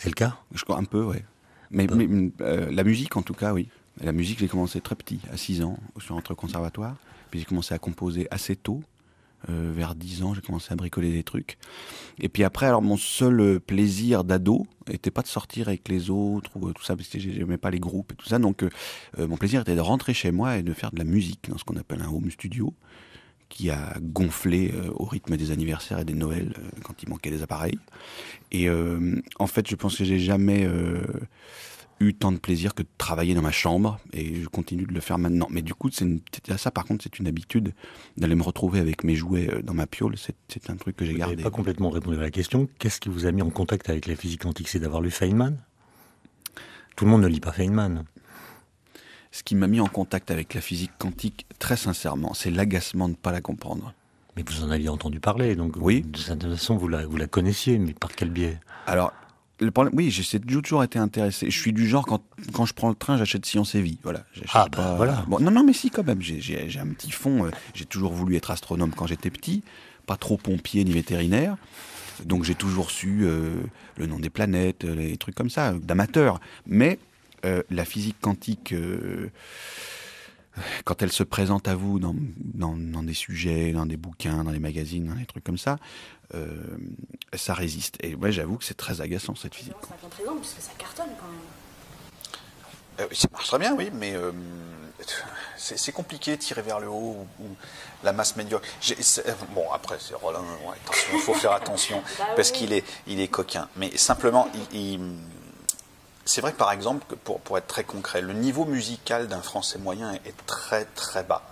C'est le cas? Je crois un peu, ouais. Mais la musique, en tout cas, oui. La musique, j'ai commencé très petit, à 6 ans. Je suis rentré au conservatoire. Puis j'ai commencé à composer assez tôt. Vers 10 ans, j'ai commencé à bricoler des trucs. Et puis après, alors mon seul plaisir d'ado était pas de sortir avec les autres ou tout ça, parce que j'aimais pas les groupes et tout ça. Donc mon plaisir était de rentrer chez moi et de faire de la musique dans ce qu'on appelle un home studio, qui a gonflé au rythme des anniversaires et des Noëls quand il manquait des appareils. Et en fait, je pense que j'ai jamais eu tant de plaisir que de travailler dans ma chambre, et je continue de le faire maintenant. Mais du coup, ça par contre, c'est une habitude d'aller me retrouver avec mes jouets dans ma piole. C'est un truc que j'ai Vous gardé. n'avez pas complètement répondu à la question. Qu'est-ce qui vous a mis en contact avec la physique quantique? C'est d'avoir lu Feynman? Tout le monde ne lit pas Feynman. Ce qui m'a mis en contact avec la physique quantique, très sincèrement, c'est l'agacement de ne pas la comprendre. Mais vous en aviez entendu parler, donc oui. De certaine façon, vous la connaissiez, mais par quel biais? Alors, le problème, oui, j'ai toujours été intéressé. Je suis du genre, quand je prends le train, j'achète Science et Vie. Voilà. Voilà. Bon, non, mais si, quand même. J'ai un petit fond. J'ai toujours voulu être astronome quand j'étais petit. Pas trop pompier ni vétérinaire. Donc j'ai toujours su le nom des planètes, les trucs comme ça, d'amateur. Mais la physique quantique, quand elle se présente à vous dans des sujets, dans des bouquins, dans des magazines, dans des trucs comme ça, ça résiste. Et ouais, j'avoue que c'est très agaçant, cette physique. Ça fait très long, puisque ça cartonne quand même. Ça marche très bien, oui, mais c'est compliqué de tirer vers le haut ou la masse médiocre. Bon, après, c'est Rollin, ouais, attention, il faut faire attention, parce qu'il est coquin. Mais simplement, c'est vrai que, par exemple, pour être très concret, le niveau musical d'un Français moyen est très, très bas.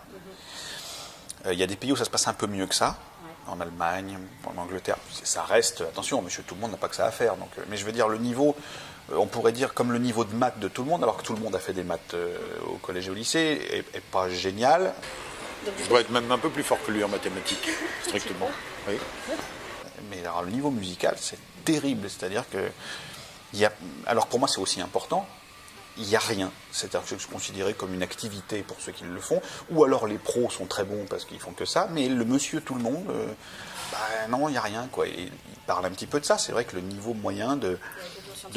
Il y a des pays où ça se passe un peu mieux que ça. En Allemagne, en Angleterre, ça reste, attention, monsieur tout le monde n'a pas que ça à faire. Donc, mais je veux dire, le niveau, on pourrait dire comme le niveau de maths de tout le monde, alors que tout le monde a fait des maths au collège et au lycée, est pas génial. Je dois être même un peu plus fort que lui en mathématiques, strictement. Oui. Mais alors, le niveau musical, c'est terrible. C'est-à-dire que, alors pour moi, c'est aussi important. Il n'y a rien. C'est-à-dire que c'est considéré comme une activité pour ceux qui le font, ou alors les pros sont très bons parce qu'ils font que ça, mais le monsieur tout le monde, non, il n'y a rien, quoi. Et il parle un petit peu de ça. C'est vrai que le niveau moyen de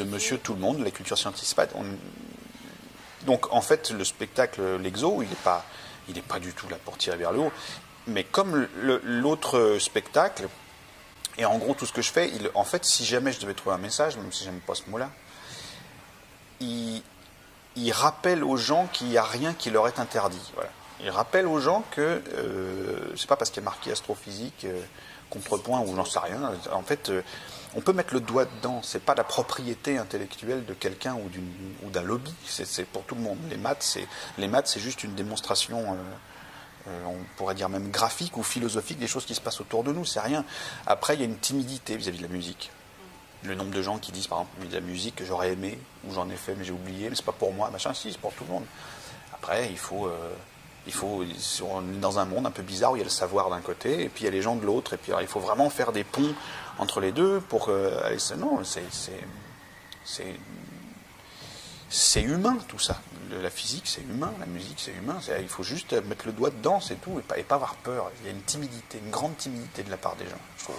monsieur tout le monde, la culture scientifique, donc en fait, le spectacle, l'Exo, il n'est pas du tout là pour tirer vers le haut. Mais comme l'autre spectacle, et en gros tout ce que je fais, en fait, si jamais je devais trouver un message, même si j'aime pas ce mot-là, il rappelle aux gens qu'il n'y a rien qui leur est interdit. Voilà. Il rappelle aux gens que c'est pas parce qu'il y a marqué astrophysique, contrepoint ou j'en sais rien. En fait, on peut mettre le doigt dedans. C'est pas la propriété intellectuelle de quelqu'un ou d'un lobby. C'est pour tout le monde. Les maths, c'est juste une démonstration. On pourrait dire même graphique ou philosophique des choses qui se passent autour de nous. C'est rien. Après, il y a une timidité vis-à-vis de la musique. Le nombre de gens qui disent, par exemple, de la musique que j'aurais aimé, ou j'en ai fait, mais j'ai oublié, mais c'est pas pour moi, machin, si, c'est pour tout le monde. Après, on est dans un monde un peu bizarre où il y a le savoir d'un côté, et puis il y a les gens de l'autre, et puis alors, il faut vraiment faire des ponts entre les deux pour non, c'est humain tout ça. La physique, c'est humain, la musique, c'est humain. Il faut juste mettre le doigt dedans, c'est tout, et pas avoir peur. Il y a une timidité, une grande timidité de la part des gens, je trouve.